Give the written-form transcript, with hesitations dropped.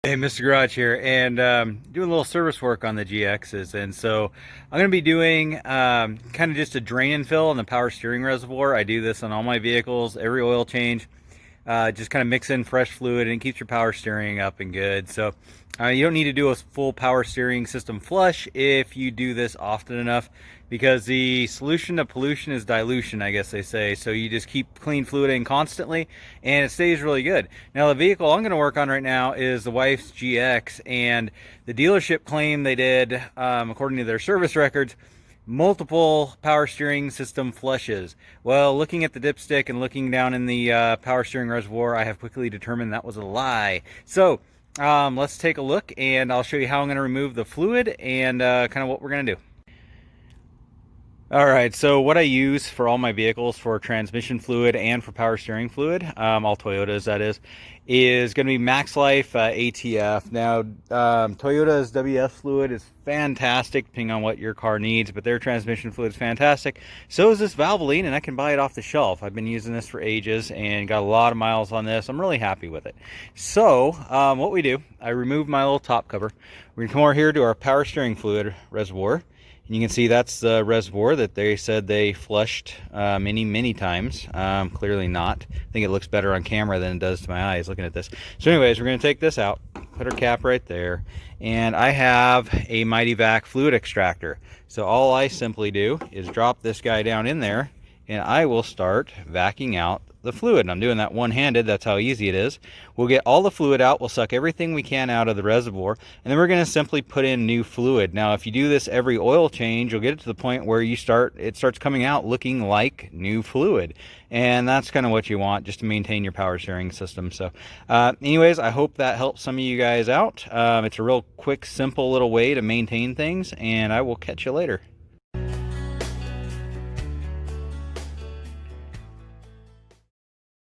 Hey, Mr. Garage here, and doing a little service work on the GXs. And so I'm going to be doing kind of just a drain and fill on the power steering reservoir. I do this on all my vehicles, every oil change. Just kind of mix in fresh fluid and it keeps your power steering up and good. So you don't need to do a full power steering system flush if you do this often enough, because the solution to pollution is dilution, I guess they say. So you just keep clean fluid in constantly and it stays really good. Now the vehicle I'm going to work on right now is the wife's GX, and the dealership claim they did, according to their service records, multiple power steering system flushes. Well, looking at the dipstick and looking down in the power steering reservoir, I have quickly determined that was a lie. So let's take a look, and I'll show you how I'm going to remove the fluid and kind of what we're going to do. All right, so what I use for all my vehicles for transmission fluid and for power steering fluid, all Toyotas that is going to be Max Life ATF. Now, Toyota's WS fluid is fantastic depending on what your car needs, but their transmission fluid is fantastic. So is this Valvoline, and I can buy it off the shelf. I've been using this for ages and got a lot of miles on this. I'm really happy with it. So what we do, I remove my little top cover. We're going to come over here to our power steering fluid reservoir. And you can see that's the reservoir that they said they flushed many times. Clearly not. I think it looks better on camera than it does to my eyes looking at this. So anyways, we're going to take this out, put our cap right there, and I have a Mighty Vac fluid extractor. So all I simply do is drop this guy down in there, and I will start vacuuming out the fluid. And I'm doing that one-handed. That's how easy it is. We'll get all the fluid out. We'll suck everything we can out of the reservoir, and then we're going to simply put in new fluid. Now, if you do this every oil change, you'll get it to the point where it starts coming out looking like new fluid, and that's kind of what you want, just to maintain your power steering system. So anyways, I hope that helps some of you guys out. It's a real quick, simple little way to maintain things, and I will catch you later.